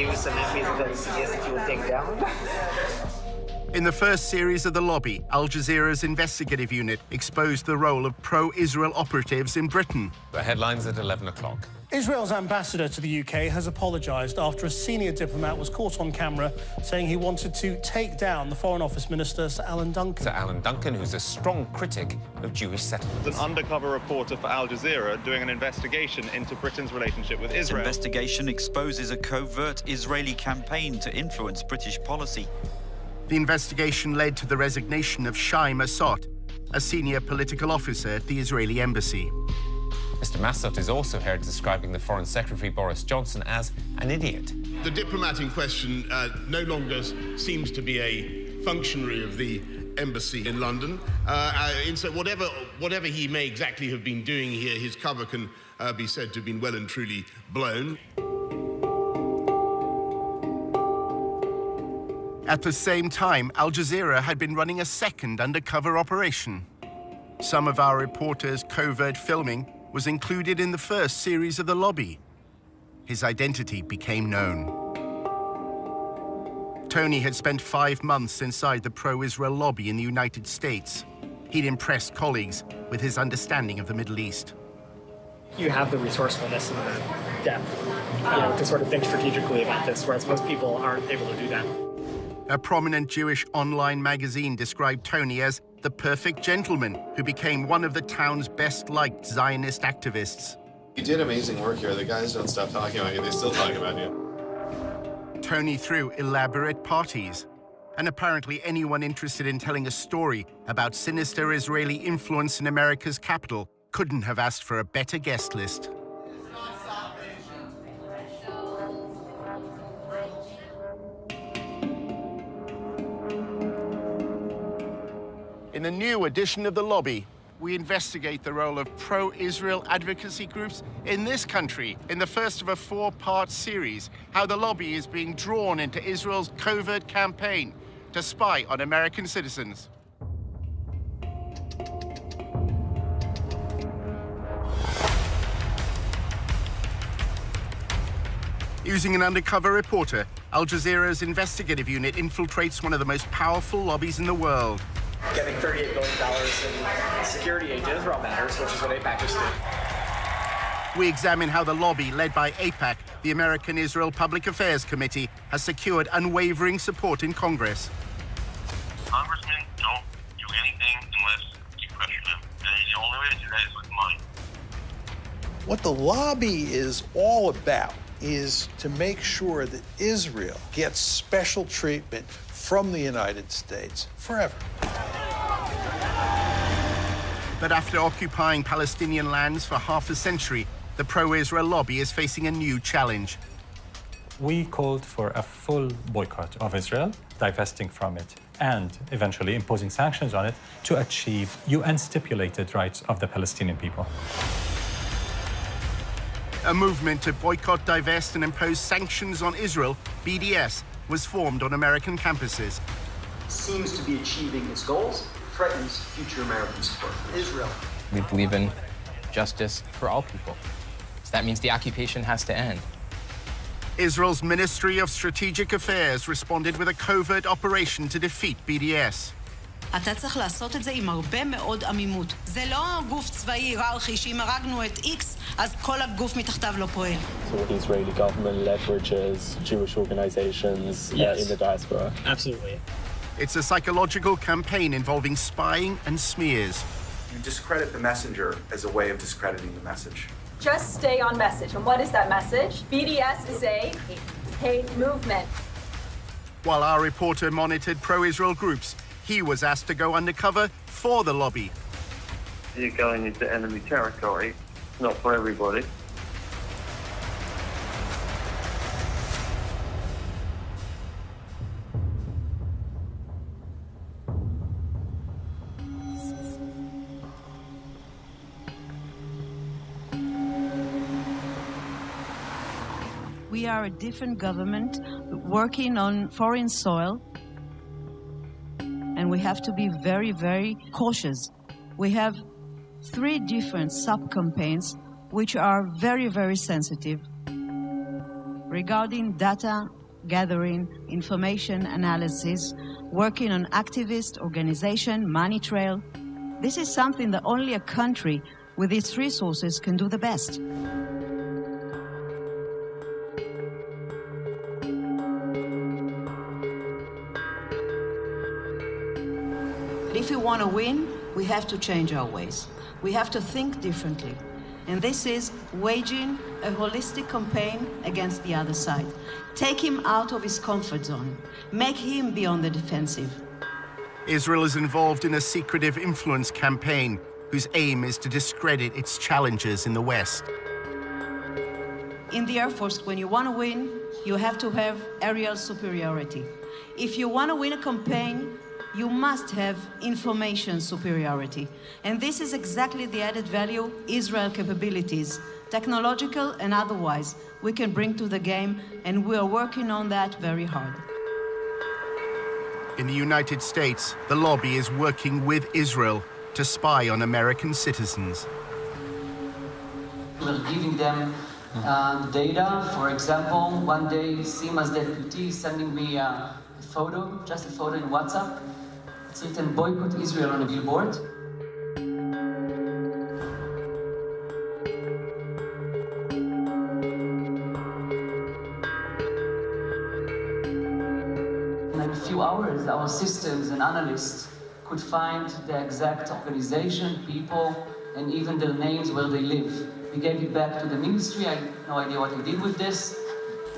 give you some enemies that you suggest that you will take down? In the first series of The Lobby, Al Jazeera's investigative unit exposed the role of pro-Israel operatives in Britain. The headlines at 11 o'clock. Israel's ambassador to the UK has apologised after a senior diplomat was caught on camera saying he wanted to take down the Foreign Office Minister, Sir Alan Duncan. Sir Alan Duncan, who's a strong critic of Jewish settlements. An undercover reporter for Al Jazeera doing an investigation into Britain's relationship with Israel. This investigation exposes a covert Israeli campaign to influence British policy. The investigation led to the resignation of Shai Massot, a senior political officer at the Israeli embassy. Mr. Massot is also heard describing the Foreign Secretary Boris Johnson as an idiot. The diplomat in question no longer seems to be a functionary of the embassy in London. And so whatever he may exactly have been doing here, his cover can be said to have been well and truly blown. At the same time, Al Jazeera had been running a second undercover operation. Some of our reporters' covert filming was included in the first series of The Lobby. His identity became known. Tony had spent 5 months inside the pro-Israel lobby in the United States. He'd impressed colleagues with his understanding of the Middle East. You have the resourcefulness and the depth, to sort of think strategically about this, whereas most people aren't able to do that. A prominent Jewish online magazine described Tony as the perfect gentleman who became one of the town's best-liked Zionist activists. You did amazing work here. The guys don't stop talking about you. They still talk about you. Tony threw elaborate parties, and apparently anyone interested in telling a story about sinister Israeli influence in America's capital couldn't have asked for a better guest list. In the new edition of The Lobby, we investigate the role of pro-Israel advocacy groups in this country in the first of a 4-part series, how the lobby is being drawn into Israel's covert campaign to spy on American citizens. Using an undercover reporter, Al Jazeera's investigative unit infiltrates one of the most powerful lobbies in the world. Getting $38 billion in security aid to Israel matters, which is what AIPAC just did. We examine how the lobby, led by AIPAC, the American Israel Public Affairs Committee, has secured unwavering support in Congress. Congressmen don't do anything unless you pressure them. And the only way to do that is with money. What the lobby is all about is to make sure that Israel gets special treatment from the United States forever. But after occupying Palestinian lands for half a century, the pro-Israel lobby is facing a new challenge. We called for a full boycott of Israel, divesting from it, and eventually imposing sanctions on it to achieve UN-stipulated rights of the Palestinian people. A movement to boycott, divest, and impose sanctions on Israel, BDS, was formed on American campuses. Seems to be achieving its goals, threatens future American support for Israel. We believe in justice for all people. So that means the occupation has to end. Israel's Ministry of Strategic Affairs responded with a covert operation to defeat BDS. אתה צריך לעשות את זה עם הרבה מאוד עמימות. זה לא גוף צבאי היררכי שאם הרגנו את X, אז כל הגוף מתחתיו לא פועל. So the Israeli government leverages Jewish organizations in the diaspora. Absolutely. It's a psychological campaign involving spying and smears. You discredit the messenger as a way of discrediting the message. Just stay on message. And what is that message? BDS is a hate movement. While our reporter monitored pro-Israel groups, he was asked to go undercover for the lobby. You're going into enemy territory, not for everybody. We are a different government working on foreign soil, and we have to be very, very cautious. We have 3 different sub-campaigns which are very, very sensitive. regarding data gathering, information analysis, working on activist organization, money trail. This is something that only a country with its resources can do the best. If we want to win, we have to change our ways. We have to think differently. And this is waging a holistic campaign against the other side. Take him out of his comfort zone. Make him be on the defensive. Israel is involved in a secretive influence campaign whose aim is to discredit its challengers in the West. In the Air Force, when you want to win, you have to have aerial superiority. If you want to win a campaign, you must have information superiority. And this is exactly the added value Israel capabilities, technological and otherwise, we can bring to the game, and we are working on that very hard. In the United States, the lobby is working with Israel to spy on American citizens. We're giving them data. For example, one day, Sima's deputy is sending me a photo, just a photo in WhatsApp. It's written, boycott Israel on a billboard. In a few hours, our systems and analysts could find the exact organization, people, and even their names where they live. We gave it back to the ministry. I have no idea what I did with this.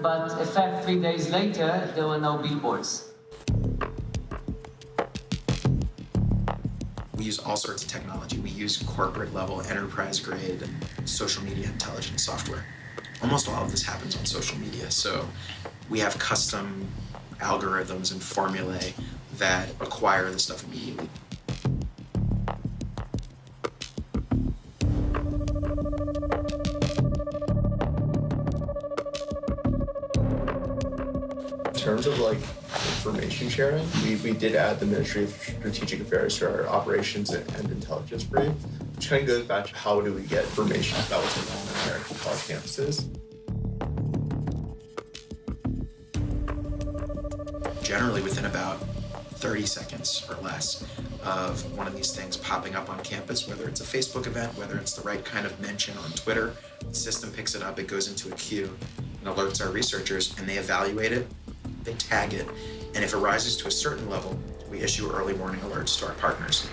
But in fact, 3 days later, there were no billboards. We use all sorts of technology. We use corporate-level, enterprise-grade social media intelligence software. Almost all of this happens on social media, so we have custom algorithms and formulae that acquire the stuff immediately. In terms of like information sharing, we did add the Ministry of Strategic Affairs to our operations and intelligence brief, which kind of goes back to how do we get information about what's going on in American college campuses. Generally within about 30 seconds or less of one of these things popping up on campus, whether it's a Facebook event, whether it's the right kind of mention on Twitter, the system picks it up, it goes into a queue and alerts our researchers, and they evaluate it, they tag it, and if it rises to a certain level, we issue early warning alerts to our partners.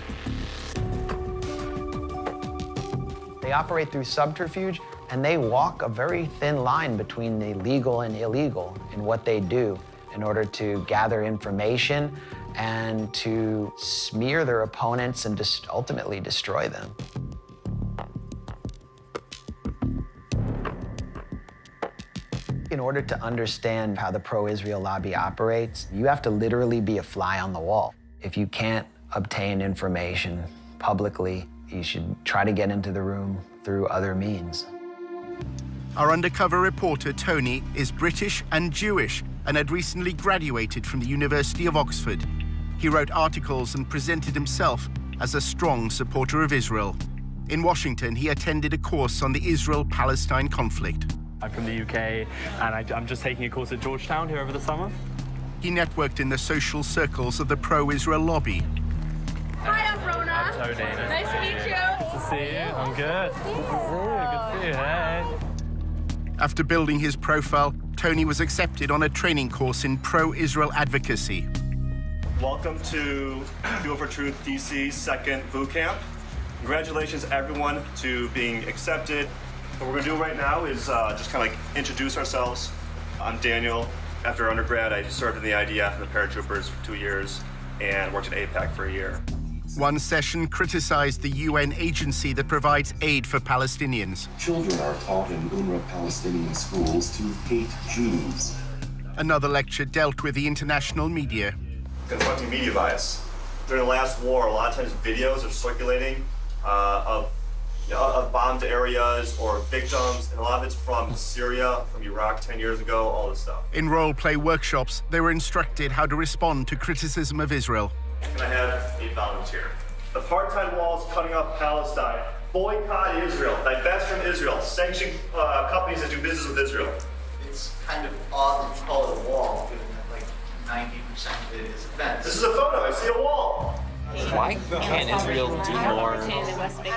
They operate through subterfuge, and they walk a very thin line between the legal and illegal in what they do in order to gather information and to smear their opponents and ultimately destroy them. In order to understand how the pro-Israel lobby operates, you have to literally be a fly on the wall. If you can't obtain information publicly, you should try to get into the room through other means. Our undercover reporter, Tony, is British and Jewish and had recently graduated from the University of Oxford. He wrote articles and presented himself as a strong supporter of Israel. In Washington, he attended a course on the Israel-Palestine conflict. I'm from the UK, and I'm just taking a course at Georgetown here over the summer. He networked in the social circles of the pro-Israel lobby. Hi, I'm Rona. I'm Tony. Nice to meet you. Good to see you. I'm good. Good to see you. Hey. After building his profile, Tony was accepted on a training course in pro-Israel advocacy. Welcome to Fuel for Truth DC's second boot camp. Congratulations, everyone, to being accepted. What we're going to do right now is just kind of like introduce ourselves. I'm Daniel. After undergrad, I served in the IDF and the paratroopers for 2 years and worked at APAC for a year. One session criticized the UN agency that provides aid for Palestinians. Children are taught in UNRWA Palestinian schools to hate Jews. Another lecture dealt with the international media. Confronting media bias. During the last war, a lot of times videos are circulating of bombed areas or victims, and a lot of it's from Syria, from Iraq 10 years ago, all this stuff. In role-play workshops, they were instructed how to respond to criticism of Israel. Can I have a volunteer? The part-time wall is cutting off Palestine. Boycott Israel. Divest from Israel. Sanction companies that do business with Israel. it's kind of odd to call it a wall, given that like 90% of it is fence. This is a photo. I see a wall. Why can't Israel do more to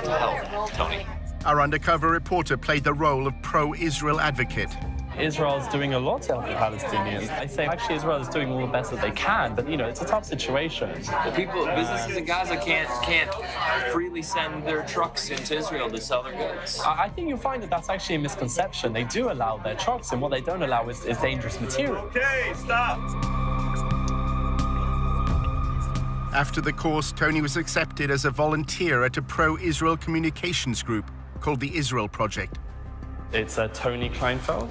help, Tony? Our undercover reporter played the role of pro-Israel advocate. Israel is doing a lot to help the Palestinians. I say actually Israel is doing all the best that they can, but you know, it's a tough situation. Businesses in Gaza can't freely send their trucks into Israel to sell their goods. I think you'll find that that's actually a misconception. They do allow their trucks, and what they don't allow is dangerous material. Okay, stop. After the course, Tony was accepted as a volunteer at a pro-Israel communications group called the Israel Project. It's Tony Kleinfeld.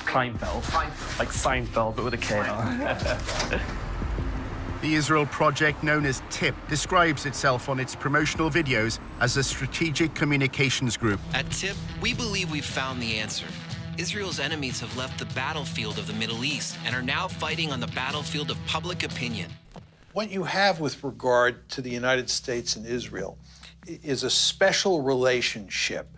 Kleinfeld. Like Seinfeld, but with a K. The Israel Project, known as TIP, describes itself on its promotional videos as a strategic communications group. At TIP, we believe we've found the answer. Israel's enemies have left the battlefield of the Middle East and are now fighting on the battlefield of public opinion. What you have with regard to the United States and Israel is a special relationship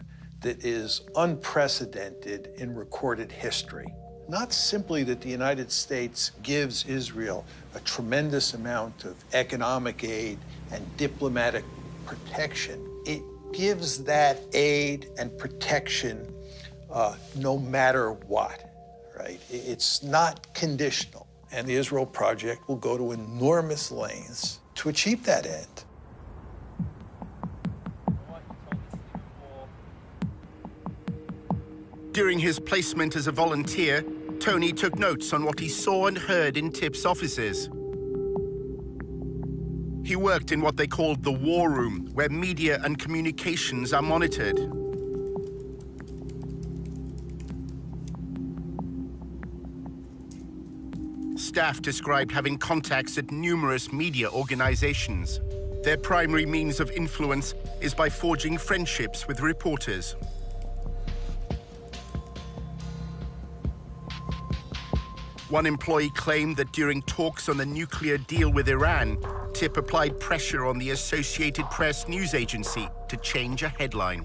that is unprecedented in recorded history. Not simply that the United States gives Israel a tremendous amount of economic aid and diplomatic protection, it gives that aid and protection no matter what, right? It's not conditional. And the Israel Project will go to enormous lengths to achieve that end. During his placement as a volunteer, Tony took notes on what he saw and heard in TIP's offices. He worked in what they called the war room, where media and communications are monitored. Staff described having contacts at numerous media organizations. Their primary means of influence is by forging friendships with reporters. One employee claimed that during talks on the nuclear deal with Iran, TIP applied pressure on the Associated Press news agency to change a headline.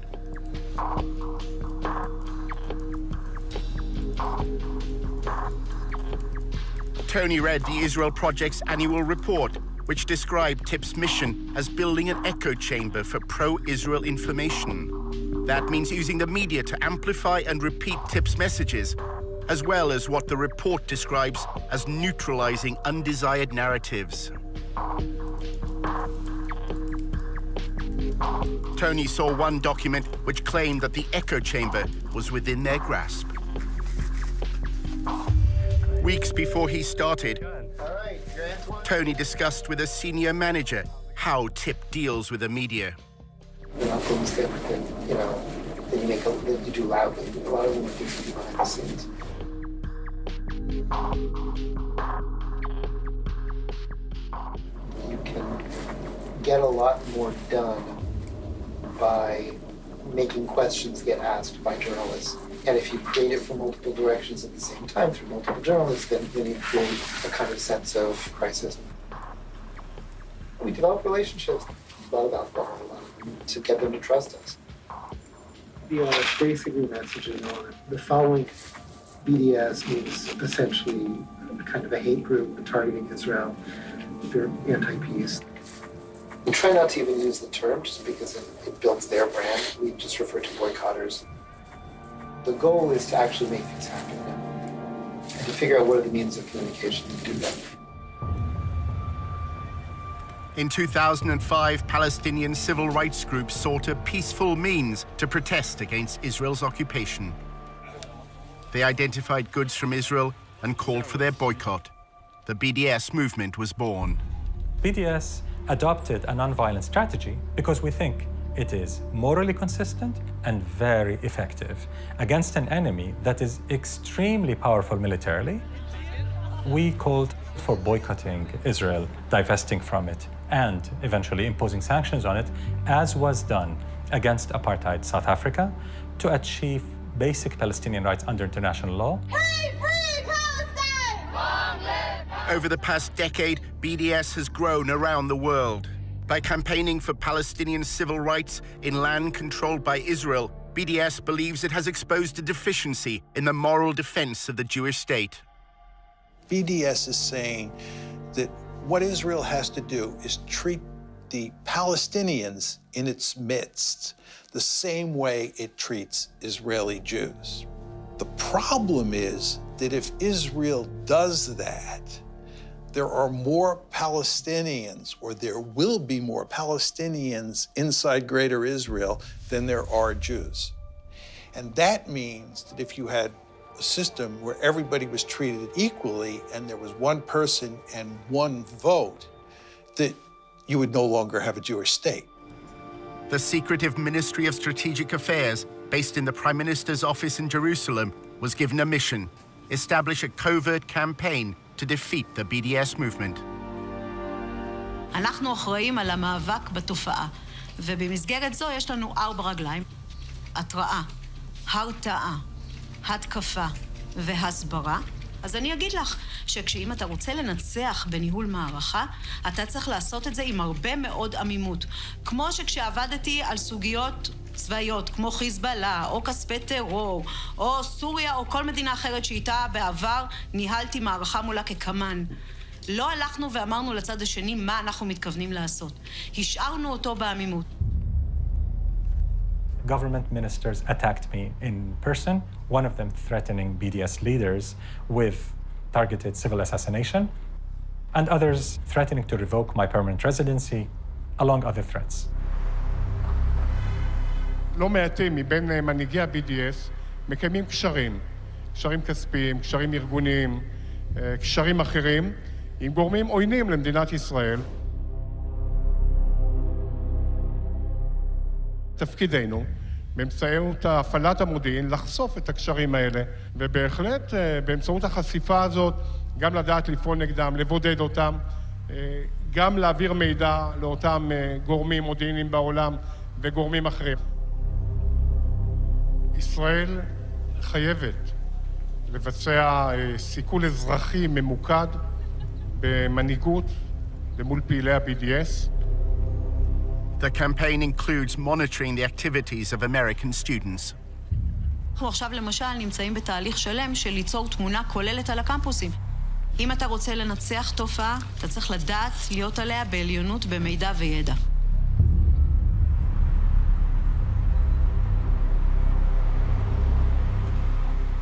Tony read the Israel Project's annual report, which described TIP's mission as building an echo chamber for pro-Israel information. That means using the media to amplify and repeat TIP's messages, as well as what the report describes as neutralizing undesired narratives. Tony saw one document which claimed that the echo chamber was within their grasp. Weeks before he started, Tony discussed with a senior manager how TIP deals with the media. There are things that you do loudly. A lot of them are usually behind the scenes. You can get a lot more done by making questions get asked by journalists. And if you create it from multiple directions at the same time through multiple journalists, then you create a kind of sense of crisis. We develop relationships, a lot of alcohol, to get them to trust us. We are basically messaging on the following. BDS means essentially kind of a hate group targeting Israel. They're anti-peace. We try not to even use the term just because it builds their brand. We just refer to boycotters. The goal is to actually make things happen now and to figure out what are the means of communication to do that. In 2005, Palestinian civil rights groups sought a peaceful means to protest against Israel's occupation. They identified goods from Israel and called for their boycott. The BDS movement was born. BDS adopted a nonviolent strategy because we think it is morally consistent and very effective against an enemy that is extremely powerful militarily. We called for boycotting Israel, divesting from it, and eventually imposing sanctions on it, as was done against apartheid South Africa, to achieve basic Palestinian rights under international law. Over the past decade, BDS has grown around the world. By campaigning for Palestinian civil rights in land controlled by Israel, BDS believes it has exposed a deficiency in the moral defense of the Jewish state. BDS is saying that what Israel has to do is treat the Palestinians in its midst the same way it treats Israeli Jews. The problem is that if Israel does that, there are more Palestinians, or there will be more Palestinians inside Greater Israel than there are Jews. And that means that if you had a system where everybody was treated equally and there was one person and one vote, that you would no longer have a Jewish state. The secretive Ministry of Strategic Affairs, based in the Prime Minister's office in Jerusalem, was given a mission: establish a covert campaign to defeat the BDS movement. אנחנו אחראים על המאבק בתופעה, ובמסגרת זו יש לנו 4 רגליים: התראה, הרתעה, התקפה והסברה. אז אני אגיד לך שכשאם אתה רוצה לנצח בניהול מערכה, אתה צריך לעשות את זה עם הרבה מאוד עמימות. כמו שכשעבדתי על סוגיות צבאיות, כמו חיזבאללה, או כספי טרור, או סוריה, או כל מדינה אחרת שאיתה בעבר ניהלתי מערכה מולה כקמן. לא הלכנו ואמרנו לצד השני מה אנחנו מתכוונים לעשות. השארנו אותו בעמימות. Government ministers attacked me in person, one of them threatening BDS leaders with targeted civil assassination, and others threatening to revoke my permanent residency, along other threats. לא מעטים מבין מנהיגי ה-BDS מקיימים קשרים כספיים, קשרים ארגוניים, קשרים אחרים, עם גורמים עוינים למדינת ישראל. תפקידנו, באמצעות הפעלת המודיעין, לחשוף את הקשרים האלה, ובהחלט באמצעות החשיפה הזאת, גם לדעת לפעול נגדם, לבודד אותם, גם להעביר מידע לאותם גורמים מודיעיניים בעולם וגורמים אחרים. ישראל חייבת לבצע סיכול אזרחי ממוקד במנהיגות ומול פעילי ה-BDS. The campaign includes monitoring the activities of American students. אנחנו עכשיו למשל נמצאים בתהליך שלם של ליצור תמונה כוללת על הקמפוסים. אם אתה רוצה לנצח תופעה, אתה צריך לדעת להיות עליה בעליונות במידע וידע.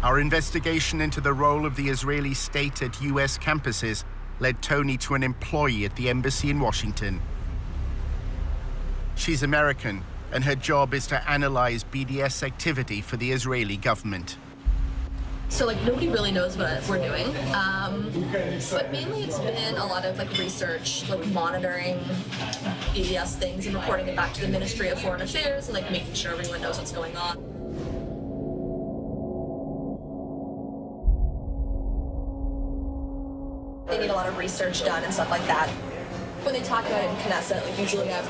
Our investigation into the role of the Israeli state at U.S. campuses led Tony to an employee at the embassy in Washington. She's American, and her job is to analyze BDS activity for the Israeli government. So, nobody really knows what we're doing, but mainly it's been a lot of, research, monitoring BDS things and reporting it back to the Ministry of Foreign Affairs and, making sure everyone knows what's going on. They need a lot of research done and stuff like that. When they talk about it in Knesset, usually I've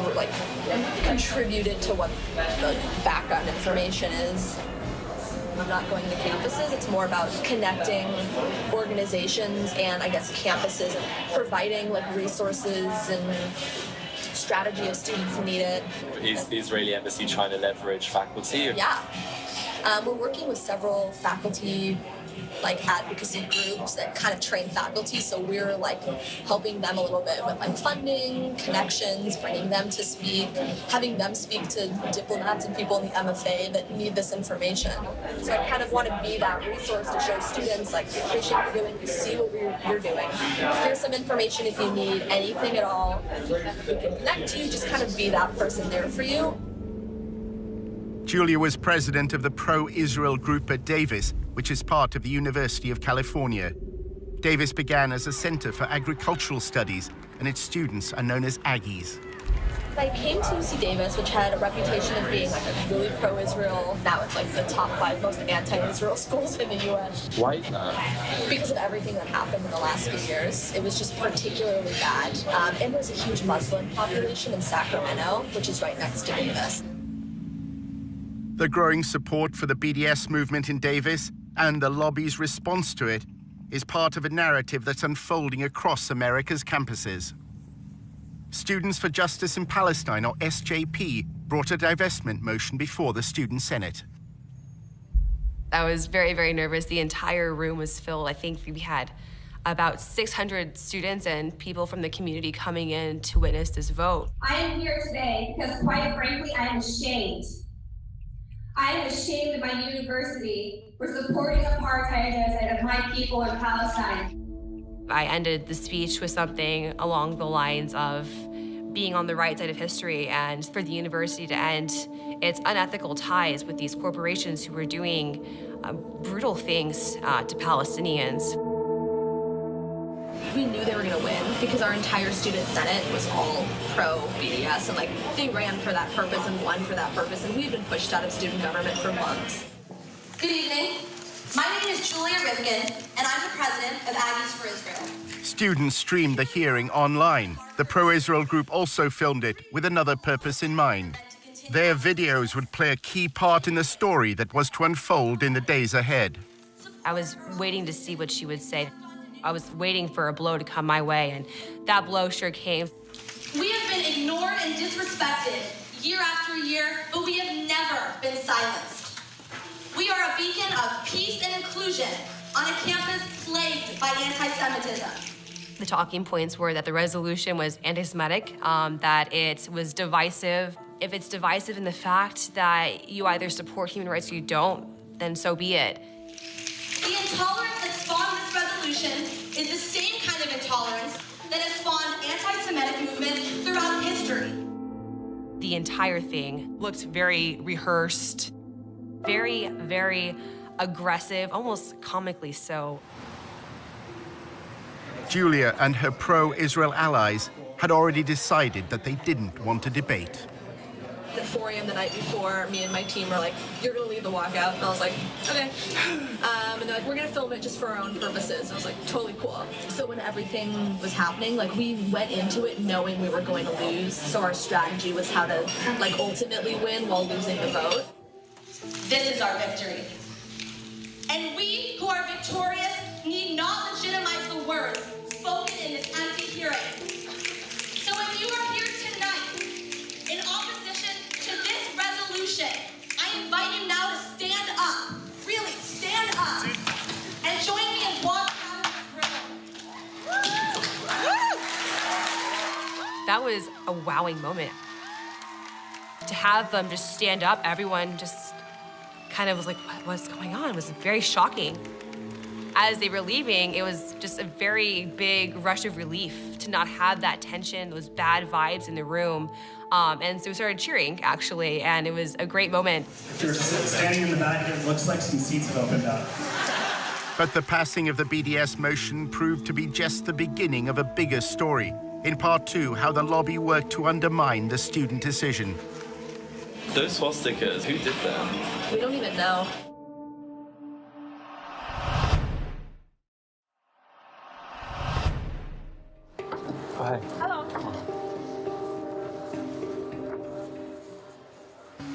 contributed to what the background information is. I'm not going to campuses. It's more about connecting organizations and I guess campuses and providing resources and strategy if students need it. Is the Israeli embassy trying to leverage faculty? Yeah. We're working with several faculty advocacy groups that kind of train faculty, so we're helping them a little bit with funding, connections, bringing them to speak, having them speak to diplomats and people in the MFA that need this information. So I kind of want to be that resource to show students we appreciate what you're doing, we see what you're doing. Here's some information if you need anything at all. We can connect you, just kind of be that person there for you. Julia was president of the pro-Israel group at Davis, which is part of the University of California. Davis began as a center for agricultural studies, and its students are known as Aggies. I came to UC Davis, which had a reputation of being a really pro-Israel. Now it's the top 5 most anti-Israel schools in the U.S. Why is that? Because of everything that happened in the last few years. It was just particularly bad. And there's a huge Muslim population in Sacramento, which is right next to Davis. The growing support for the BDS movement in Davis and the lobby's response to it is part of a narrative that's unfolding across America's campuses. Students for Justice in Palestine, or SJP, brought a divestment motion before the Student Senate. I was very, very nervous. The entire room was filled. I think we had about 600 students and people from the community coming in to witness this vote. I am here today because, quite frankly, I am ashamed. I am ashamed of my university for supporting apartheid genocide of my people in Palestine. I ended the speech with something along the lines of being on the right side of history and for the university to end its unethical ties with these corporations who were doing brutal things to Palestinians. We knew they were gonna win because our entire student senate was all pro-BDS, and they ran for that purpose and won for that purpose, and we've been pushed out of student government for months. Good evening. My name is Julia Rivkin, and I'm the president of Aggies for Israel. Students streamed the hearing online. The pro-Israel group also filmed it with another purpose in mind. Their videos would play a key part in the story that was to unfold in the days ahead. I was waiting to see what she would say. I was waiting for a blow to come my way, and that blow sure came. We have been ignored and disrespected year after year, but we have never been silenced. We are a beacon of peace and inclusion on a campus plagued by anti-Semitism. The talking points were that the resolution was anti-Semitic, that it was divisive. If it's divisive in the fact that you either support human rights or you don't, then so be it. The intolerance that spawned this resolution is the same kind of intolerance that has spawned anti-Semitic movements throughout history. The entire thing looked very rehearsed, very, very aggressive, almost comically so. Julia and her pro-Israel allies had already decided that they didn't want a debate. At 4 a.m. the night before, me and my team were like, you're gonna lead the walkout. And I was like, okay. And they're like, we're gonna film it just for our own purposes. I was like, totally cool. So when everything was happening, we went into it knowing we were going to lose. So our strategy was how to ultimately win while losing the vote. This is our victory. And we who are victorious need not legitimize the words spoken in this empty hearing. So if you are here tonight in opposition to this resolution, I invite you now to stand up, really stand up, and join me in walking out of this room. That was a wowing moment. To have them just stand up, everyone just kind of was like, what's going on? It was very shocking. As they were leaving, it was just a very big rush of relief to not have that tension, those bad vibes in the room. And so we started cheering, actually, and it was a great moment. If you're standing in the back, it looks like some seats have opened up. But the passing of the BDS motion proved to be just the beginning of a bigger story. In part 2, how the lobby worked to undermine the student decision. Those swastikas, who did them? We don't even know. Hi. Hello.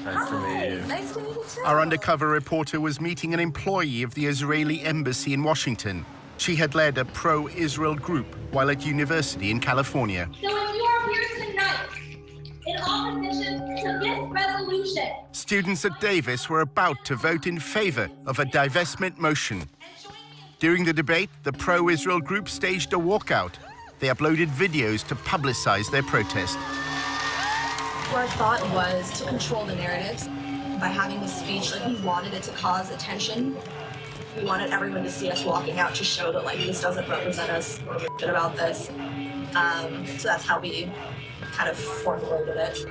Nice to meet you. Nice to meet you too. Our undercover reporter was meeting an employee of the Israeli embassy in Washington. She had led a pro-Israel group while at university in California. So if you are here tonight in opposition to this resolution, Students at Davis were about to vote in favor of a divestment motion. During the debate, the pro-Israel group staged a walkout. They uploaded videos to publicize their protest. Our thought was to control the narratives by having this speech. We wanted it to cause attention. We wanted everyone to see us walking out to show that this doesn't represent us. We're shit about this. So that's how we kind of formulated it.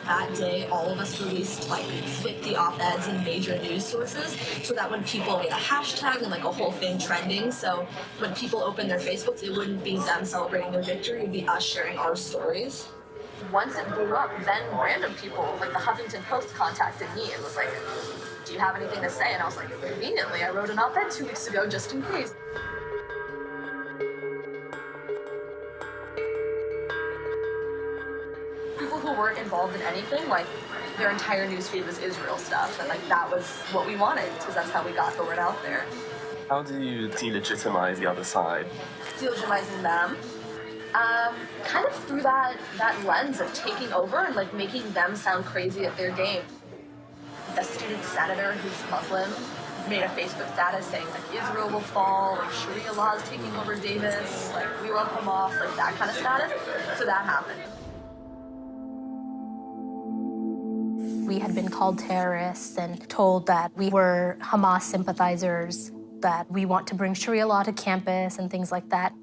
That day, all of us released 50 op-eds in major news sources so that when people made a hashtag and a whole thing trending, so when people opened their Facebooks, it wouldn't be them celebrating their victory, it would be us sharing our stories. Once it blew up, then random people, the Huffington Post contacted me and was like, do you have anything to say? And I was like, conveniently, I wrote an op-ed 2 weeks ago just in case. People who weren't involved in anything, their entire newsfeed was Israel stuff, and that was what we wanted, because that's how we got the word out there. How do you delegitimize the other side? Delegitimizing them. Kind of through that lens of taking over and like making them sound crazy at their game. The student senator who's Muslim made a Facebook status saying like Israel will fall, like Sharia law is taking over Davis, like we love Hamas, like that kind of status. So that happened. We had been called terrorists and told that we were Hamas sympathizers, that we want to bring Sharia law to campus and things like that.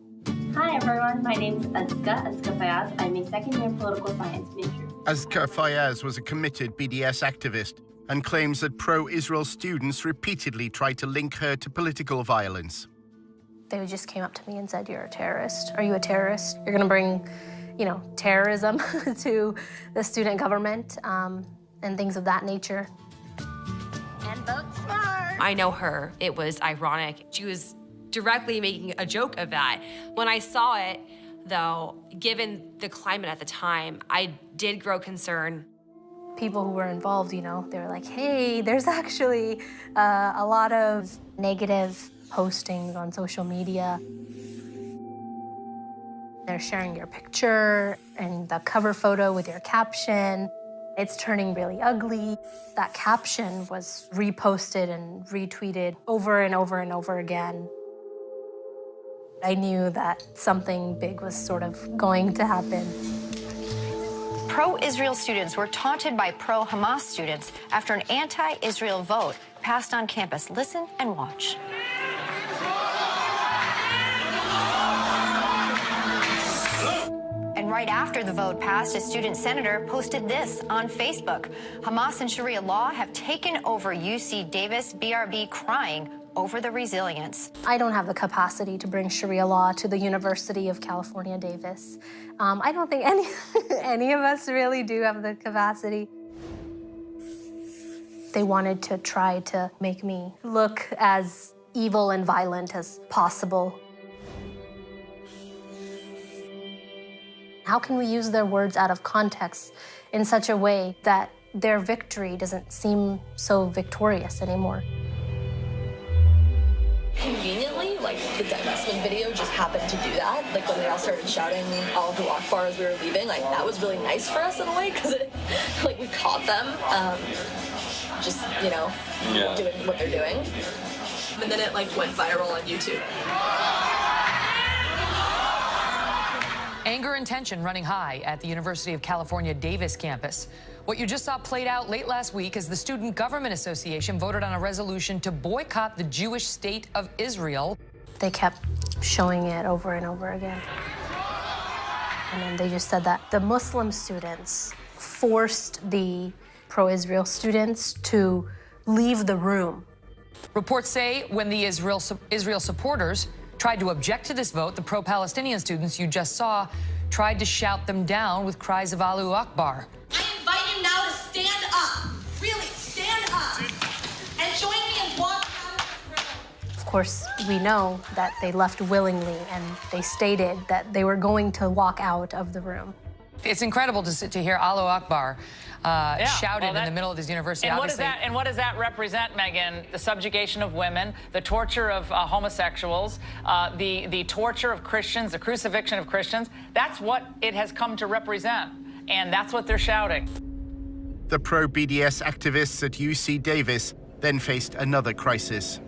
Hi everyone, my name is Azka Fayaz. I'm a second-year political science major. Azka Fayaz was a committed BDS activist and claims that pro-Israel students repeatedly tried to link her to political violence. They just came up to me and said, "You're a terrorist. Are you a terrorist? You're going to bring, terrorism to the student government," and things of that nature. And vote smart. I know her. It was ironic. She was directly making a joke of that. When I saw it, though, given the climate at the time, I did grow concerned. People who were involved, they were like, "Hey, there's actually a lot of negative postings on social media. They're sharing your picture and the cover photo with your caption. It's turning really ugly." That caption was reposted and retweeted over and over and over again. I knew that something big was sort of going to happen. Pro-Israel students were taunted by pro-Hamas students after an anti-Israel vote passed on campus. Listen and watch. And right after the vote passed, a student senator posted this on Facebook. Hamas and Sharia law have taken over UC Davis, BRB crying over the resilience. I don't have the capacity to bring Sharia law to the University of California, Davis. I don't think any of us really do have the capacity. They wanted to try to make me look as evil and violent as possible. How can we use their words out of context in such a way that their victory doesn't seem so victorious anymore? Conveniently, like the divestment video just happened to do that. Like when they all started shouting Allahu Akhbar as we were leaving, like that was really nice for us in a way because like we caught them just, doing what they're doing. And then it like went viral on YouTube. Anger and tension running high at the University of California Davis campus. What you just saw played out late last week as the Student Government Association voted on a resolution to boycott the Jewish state of Israel. They kept showing it over and over again. And then they just said that the Muslim students forced the pro-Israel students to leave the room. Reports say when the Israel supporters tried to object to this vote, the pro-Palestinian students you just saw tried to shout them down with cries of Allahu Akbar. I invite you now to stand up. Really, stand up. And join me in walking out of the room. Of course, we know that they left willingly, and they stated that they were going to walk out of the room. It's incredible to hear Allahu Akbar shouted in the middle of this university. And what does that represent, Megan? The subjugation of women, the torture of homosexuals, the torture of Christians, the crucifixion of Christians. That's what it has come to represent, and that's what they're shouting. The pro-BDS activists at UC Davis then faced another crisis.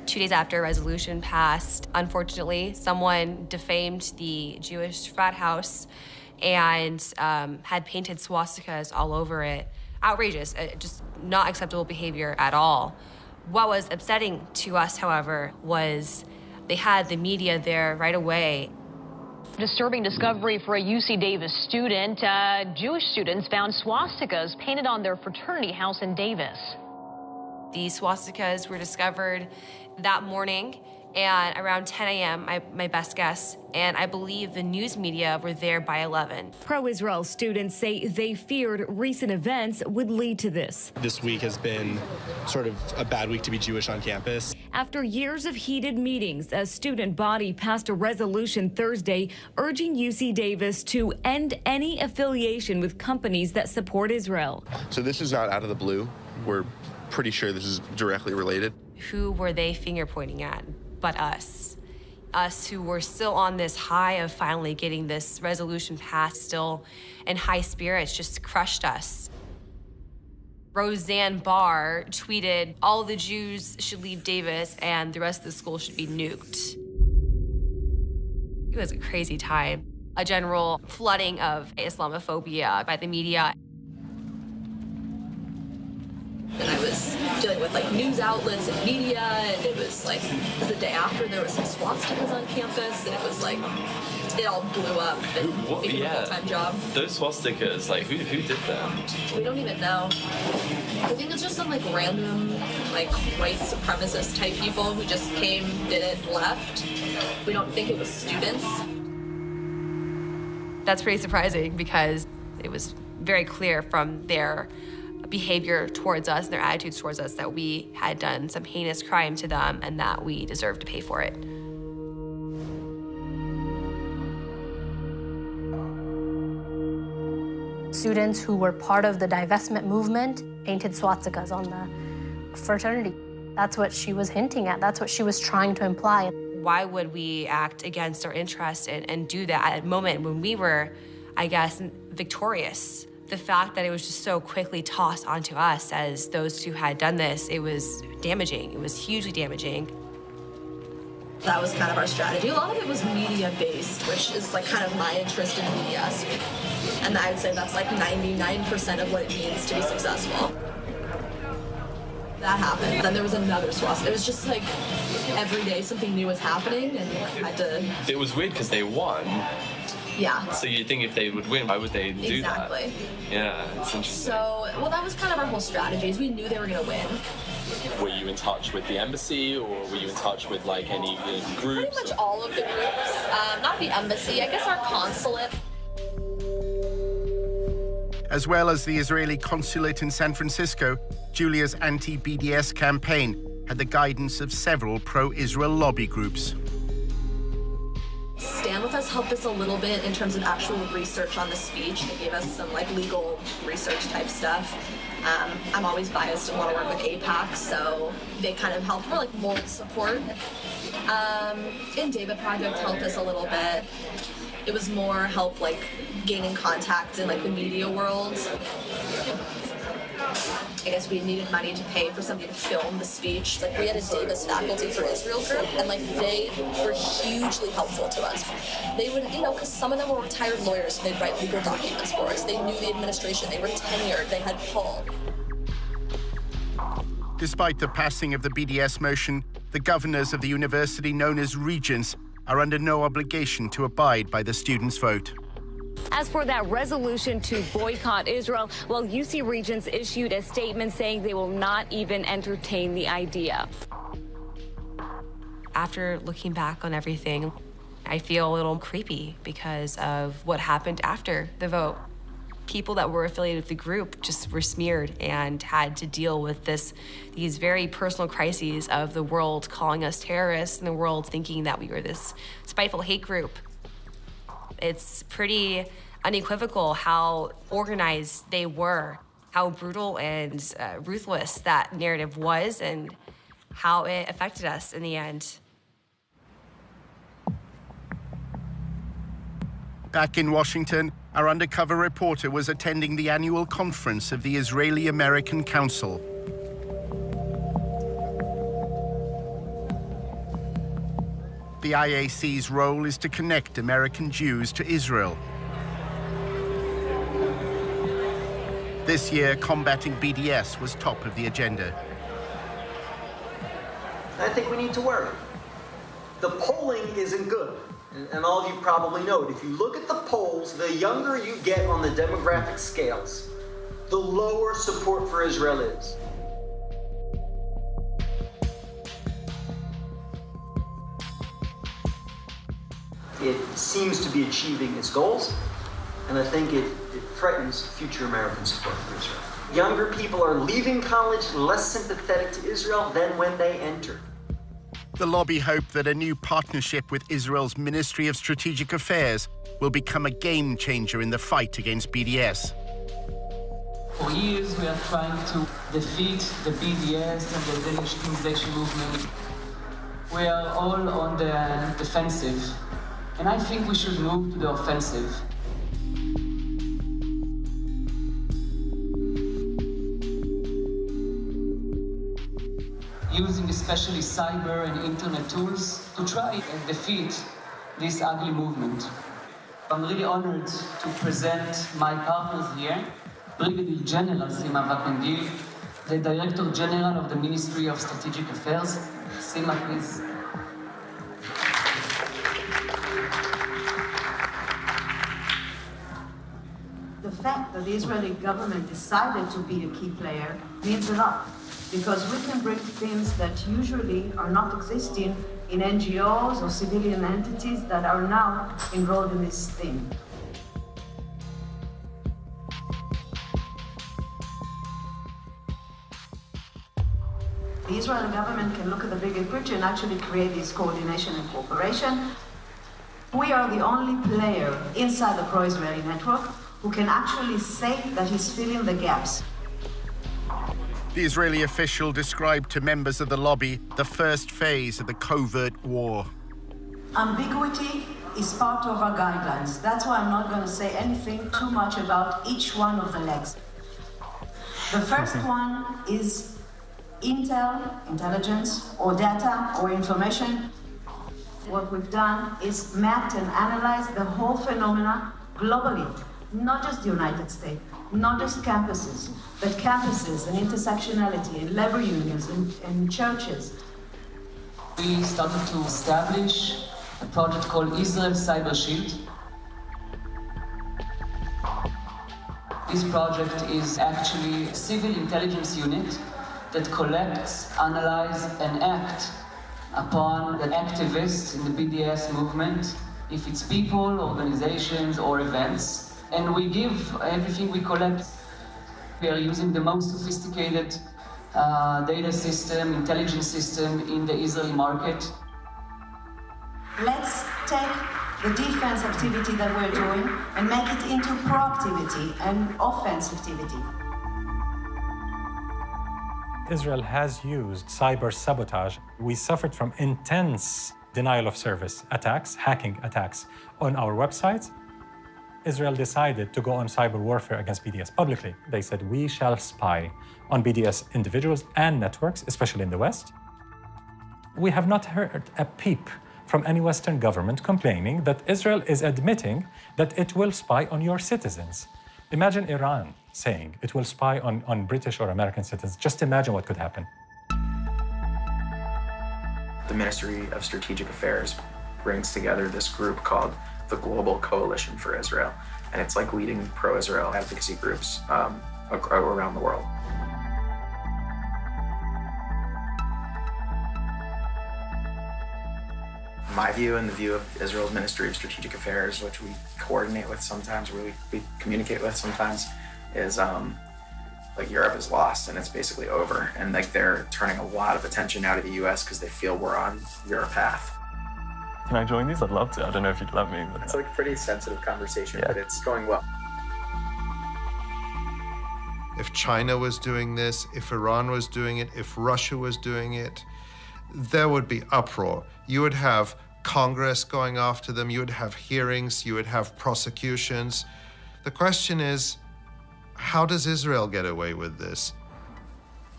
2 days after a resolution passed, unfortunately, someone defamed the Jewish frat house and had painted swastikas all over it. Outrageous, just not acceptable behavior at all. What was upsetting to us, however, was they had the media there right away. Disturbing discovery for a UC Davis student. Jewish students found swastikas painted on their fraternity house in Davis. These swastikas were discovered that morning and around 10 a.m., my best guess, and I believe the news media were there by 11. Pro-Israel students say they feared recent events would lead to this. This week has been sort of a bad week to be Jewish on campus. After years of heated meetings, a student body passed a resolution Thursday urging UC Davis to end any affiliation with companies that support Israel. So this is not out of the blue. We're pretty sure this is directly related. Who were they finger pointing at but us? Us who were still on this high of finally getting this resolution passed, still in high spirits, just crushed us. Roseanne Barr tweeted, "All the Jews should leave Davis and the rest of the school should be nuked." It was a crazy time. A general flooding of Islamophobia by the media. And I was dealing with like news outlets and media, and it was like the day after there was some swastikas on campus, and it was like it all blew up and became a full-time job. Those swastikas, like who did them? We don't even know. I think it's just some like random like white supremacist type people who just came, did it, and left. We don't think it was students. That's pretty surprising because it was very clear from their behavior towards us, their attitudes towards us, that we had done some heinous crime to them and that we deserved to pay for it. Students who were part of the divestment movement painted swastikas on the fraternity. That's what she was hinting at. That's what she was trying to imply. Why would we act against our interests and do that at a moment when we were, I guess, victorious? The fact that it was just so quickly tossed onto us as those who had done this, it was damaging. It was hugely damaging. That was kind of our strategy. A lot of it was media-based, which is like kind of my interest in media. And I would say that's like 99% of what it means to be successful. That happened. Then there was another swastika. It was just like every day something new was happening, and I had to... It was weird because they won. Yeah. So you'd think if they would win, why would they do Exactly. that? Yeah, it's interesting. So, well, that was kind of our whole strategy, is we knew they were going to win. Were you in touch with the embassy, or were you in touch with like any groups? Pretty much all of the groups. Not the embassy, I guess our consulate. As well as the Israeli consulate in San Francisco, Julia's anti-BDS campaign had the guidance of several pro-Israel lobby groups. Stand With Us helped us a little bit in terms of actual research on the speech. They gave us some like legal research type stuff. I'm always biased and want to work with AIPAC, so they kind of helped. We're like moral support. And David Project helped us a little bit. It was more help like gaining contacts in like the media world. I guess we needed money to pay for somebody to film the speech. Like we had a Davis Faculty for Israel group, and like they were hugely helpful to us. They would, you know, because some of them were retired lawyers, so they'd write legal documents for us. They knew the administration. They were tenured. They had pull. Despite the passing of the BDS motion, the governors of the university known as regents are under no obligation to abide by the students' vote. As for that resolution to boycott Israel, well, UC Regents issued a statement saying they will not even entertain the idea. After looking back on everything, I feel a little creepy because of what happened after the vote. People that were affiliated with the group just were smeared and had to deal with these very personal crises of the world calling us terrorists and the world thinking that we were this spiteful hate group. It's pretty unequivocal how organized they were, how brutal and ruthless that narrative was, and how it affected us in the end. Back in Washington, our undercover reporter was attending the annual conference of the Israeli-American Council. The IAC's role is to connect American Jews to Israel. This year, combating BDS was top of the agenda. I think we need to worry. The polling isn't good, and all of you probably know it. If you look at the polls, the younger you get on the demographic scales, the lower support for Israel is. It seems to be achieving its goals, and I think it threatens future American support for Israel. Younger people are leaving college less sympathetic to Israel than when they entered. The lobby hope that a new partnership with Israel's Ministry of Strategic Affairs will become a game changer in the fight against BDS. For years, we are trying to defeat the BDS and the delegitimization movement. We are all on the defensive, and I think we should move to the offensive. Using especially cyber and internet tools to try and defeat this ugly movement. I'm really honored to present my partners here, Brigadier General Sima Vakengil, the Director General of the Ministry of Strategic Affairs. Sima, please. The fact that the Israeli government decided to be a key player means a lot, because we can bring themes that usually are not existing in NGOs or civilian entities that are now enrolled in this theme. The Israeli government can look at the bigger picture and actually create this coordination and cooperation. We are the only player inside the pro-Israeli network who can actually say that he's filling the gaps. The Israeli official described to members of the lobby the first phase of the covert war. Ambiguity is part of our guidelines. That's why I'm not going to say anything too much about each one of the legs. The first one is intel, intelligence, or data, or information. What we've done is mapped and analyzed the whole phenomena globally, not just the United States, not just campuses, but campuses and intersectionality and labor unions and churches. We started to establish a project called Israel Cyber Shield. This project is actually a civil intelligence unit that collects, analyzes, and acts upon the activists in the BDS movement, if it's people, organizations, or events. And we give everything we collect. We are using the most sophisticated data system, intelligence system in the Israeli market. Let's take the defense activity that we're doing and make it into proactivity and offense activity. Israel has used cyber sabotage. We suffered from intense denial of service attacks, hacking attacks on our websites. Israel decided to go on cyber warfare against BDS publicly. They said, we shall spy on BDS individuals and networks, especially in the West. We have not heard a peep from any Western government complaining that Israel is admitting that it will spy on your citizens. Imagine Iran saying it will spy on British or American citizens. Just imagine what could happen. The Ministry of Strategic Affairs brings together this group called the Global Coalition for Israel. And it's like leading pro-Israel advocacy groups around the world. My view and the view of Israel's Ministry of Strategic Affairs, which we coordinate with sometimes, we communicate with sometimes, is like Europe is lost and it's basically over. And like they're turning a lot of attention now to the U.S. because they feel we're on your path. Can I join these? I'd love to. I don't know if you'd let me. But it's like a pretty sensitive conversation, but it's going well. If China was doing this, if Iran was doing it, if Russia was doing it, there would be uproar. You would have Congress going after them, you would have hearings, you would have prosecutions. The question is, how does Israel get away with this?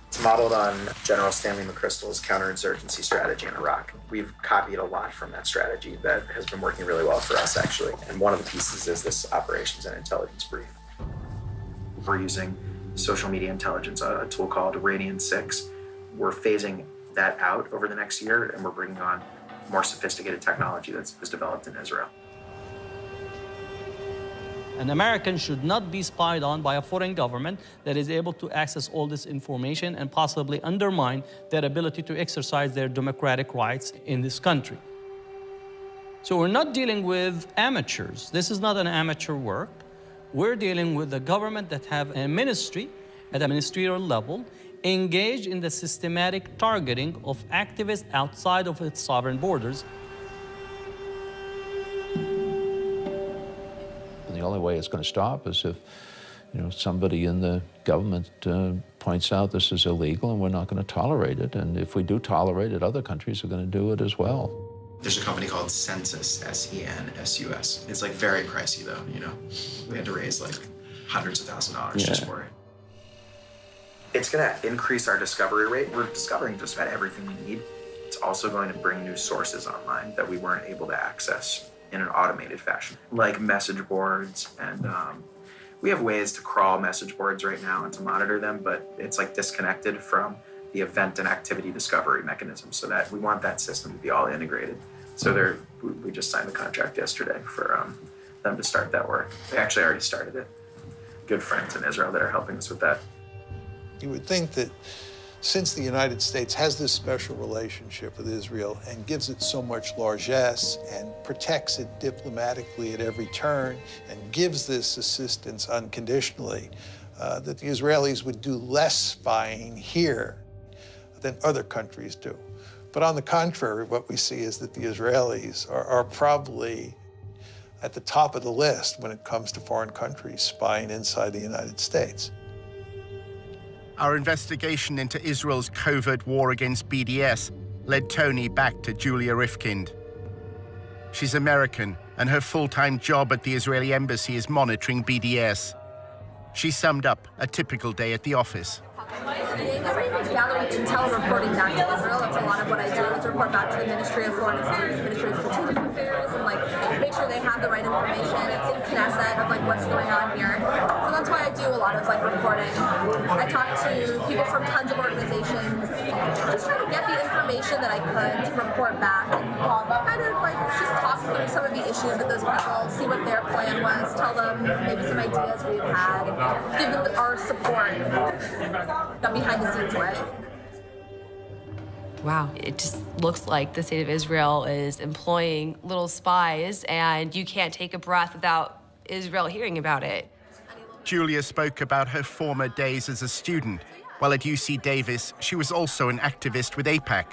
It's modeled on General Stanley McChrystal's counterinsurgency strategy in Iraq. We've copied a lot from that strategy that has been working really well for us, actually. And one of the pieces is this operations and intelligence brief. We're using social media intelligence, a tool called Orient XXI. We're phasing that out over the next year, and we're bringing on more sophisticated technology that was developed in Israel. An American should not be spied on by a foreign government that is able to access all this information and possibly undermine their ability to exercise their democratic rights in this country. So we're not dealing with amateurs. This is not an amateur work. We're dealing with a government that have a ministry at a ministerial level engaged in the systematic targeting of activists outside of its sovereign borders. The only way it's going to stop is if somebody in the government points out this is illegal and we're not going to tolerate it. And if we do tolerate it, other countries are going to do it as well. There's a company called Census, S-E-N-S-U-S. It's like very pricey though, We had to raise like hundreds of $1,000s just for it. It's gonna increase our discovery rate. We're discovering just about everything we need. It's also going to bring new sources online that we weren't able to access in an automated fashion, like message boards. And we have ways to crawl message boards right now and to monitor them, but it's like disconnected from the event and activity discovery mechanism, so that we want that system to be all integrated. So we just signed the contract yesterday for them to start that work. They actually already started it. Good friends in Israel that are helping us with that. You would think that since the United States has this special relationship with Israel and gives it so much largesse and protects it diplomatically at every turn and gives this assistance unconditionally, that the Israelis would do less spying here than other countries do. But on the contrary, what we see is that the Israelis are probably at the top of the list when it comes to foreign countries spying inside the United States. Our investigation into Israel's covert war against BDS led Tony back to Julia Rifkind. She's American, and her full-time job at the Israeli embassy is monitoring BDS. She summed up a typical day at the office. Gathering intel and reporting back to Israel. That's a lot of what I do. Is report back to the Ministry of Foreign Affairs, Ministry of Strategic Affairs, and make sure they have the right information. It's in Knesset of what's going on here. So that's why I do a lot of reporting. I talk to people from tons of organizations, just trying to get the information that I could to report back and kind of just talk through some of the issues with those people, see what their plan was, tell them maybe some ideas we've had, give them our support. The behind the scenes way. Wow, it just looks like the state of Israel is employing little spies, and you can't take a breath without Israel hearing about it. Julia spoke about her former days as a student. While at UC Davis, she was also an activist with AIPAC.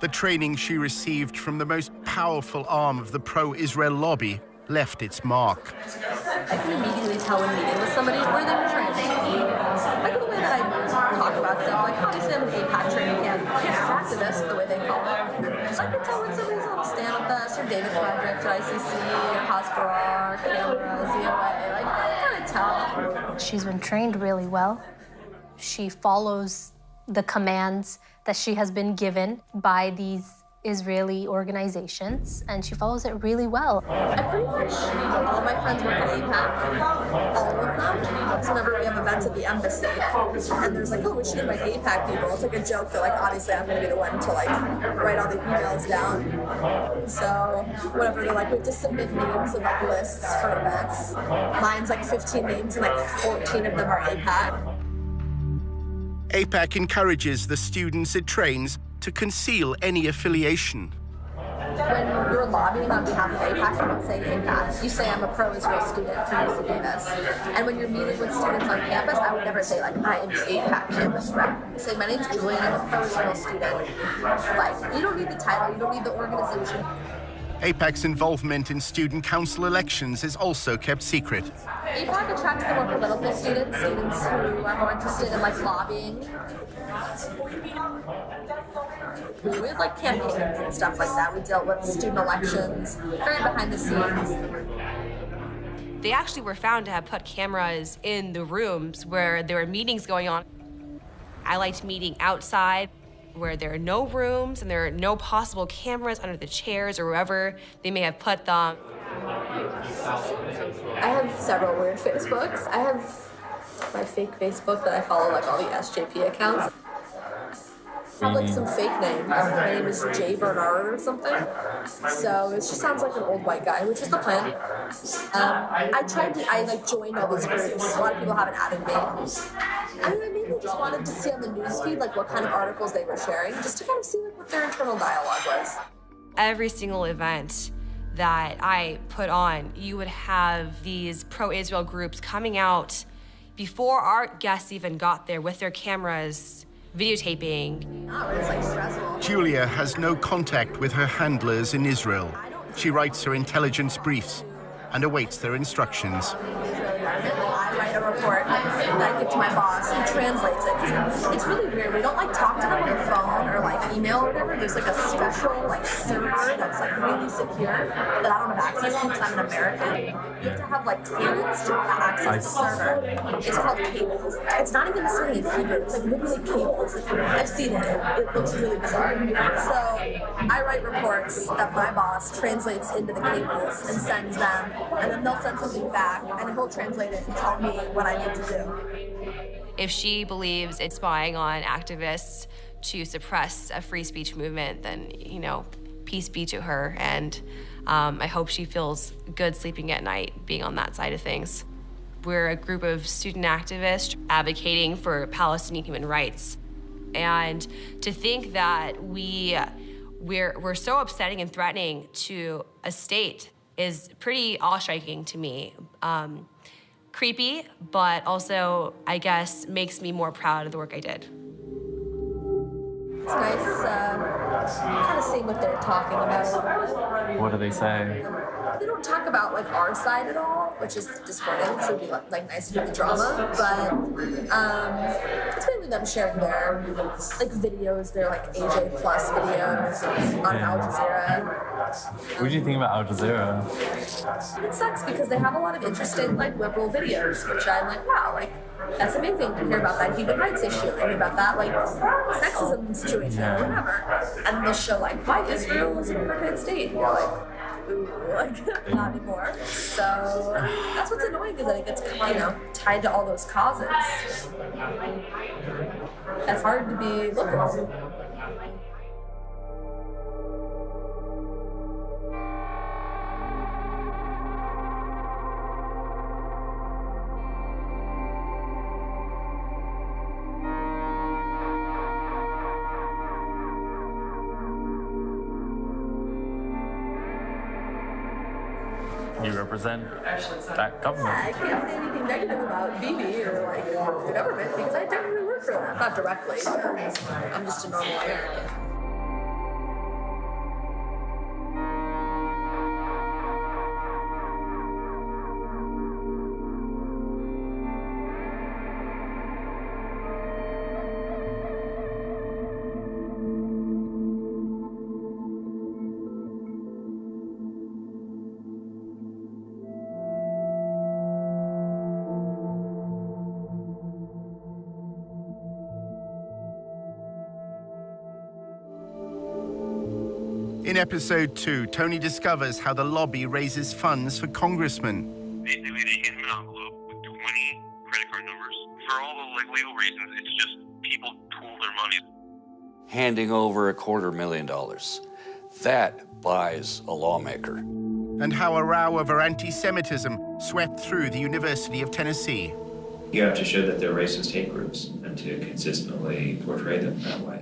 The training she received from the most powerful arm of the pro-Israel lobby left its mark. I can immediately tell when meeting with somebody where they were trained. Like the way that I talk about stuff, obviously I'm an AIPAC training camp, activist, the way they call it. So I can tell when somebody's on the stand with us, or David Project, or ICC, or Akhbar, Camera, ZOA, I kind of tell. She's been trained really well. She follows the commands that she has been given by these Israeli organizations, and she follows it really well. I pretty much, all my friends work at AIPAC, all of them. So whenever we have events at the embassy, and there's we should invite AIPAC people, it's a joke that obviously I'm gonna be the one to write all the emails down. So whenever they're we have to submit names of lists for events, mine's 15 names and 14 of them are AIPAC. AIPAC encourages the students it trains to conceal any affiliation. When you're lobbying on behalf of AIPAC, you don't say AIPAC. You say I'm a pro-Israel student from UC Davis. And when you're meeting with students on campus, I would never say I am the AIPAC campus rep. I say my name's Julia and I'm a pro-Israel student. You don't need the title, you don't need the organization. AIPAC's involvement in student council elections is also kept secret. AIPAC attracts the more political students who are more interested in lobbying. We had campaigns and stuff like that. We dealt with student elections, very behind the scenes. They actually were found to have put cameras in the rooms where there were meetings going on. I liked meeting outside where there are no rooms and there are no possible cameras under the chairs or wherever they may have put them. I have several weird Facebooks. I have my fake Facebook that I follow all the SJP accounts. I have some fake name. My name is Jay Bernard or something. So it just sounds like an old white guy, which is the plan. I joined all these groups. A lot of people haven't added me. I mainly just wanted to see on the newsfeed what kind of articles they were sharing, just to kind of see what their internal dialogue was. Every single event that I put on, you would have these pro-Israel groups coming out before our guests even got there with their cameras, videotaping. It's stressful. Julia has no contact with her handlers in Israel. She writes her intelligence briefs and awaits their instructions. I write write a report that I give to my boss who translates it. 'Cause it's really weird. We don't like talk to them on the phone or like email or whatever. There's like a special like server that's like really secure that I don't have access to because I'm an American. You have to have like clearance to access the server. It's called cables. It's not even necessarily in Hebrew. It's like literally cables. I've seen it. It looks really bizarre. So I write reports that my boss translates into the cables and sends them, and then they'll send something back, and he'll translate it and tell me what I need to do. If she believes it's spying on activists to suppress a free speech movement, then, you know, peace be to her. And I hope she feels good sleeping at night being on that side of things. We're a group of student activists advocating for Palestinian human rights. And to think that we're so upsetting and threatening to a state is pretty awe-striking to me. Creepy, but also, I guess, makes me more proud of the work I did. It's nice kind of seeing what they're talking about. What do they say? They don't talk about like our side at all, which is disappointing because it would be like nice to do the drama. But it's mainly them sharing their like videos, their like AJ Plus videos on Al Jazeera. What do you think about Al Jazeera? It sucks because they have a lot of interesting like liberal videos, which I'm like, wow, like that's amazing to hear about that human rights issue, and about that like sexism situation or whatever. And they'll show like why Israel is an apartheid state. And you're like, ooh, like not anymore. So that's what's annoying is that it gets, you know, tied to all those causes. It's hard to be liberal. You represent that government. I can't say anything negative about Bibi or like the government because I technically work for them. Not directly, but I'm just a normal American. In episode 2, Tony discovers how the lobby raises funds for congressmen. Basically, they hand them an envelope with 20 credit card numbers. For all the like legal reasons, it's just people pool their money. Handing over $250,000. That buys a lawmaker. And how a row over anti-Semitism swept through the University of Tennessee. You have to show that they're racist hate groups and to consistently portray them that way.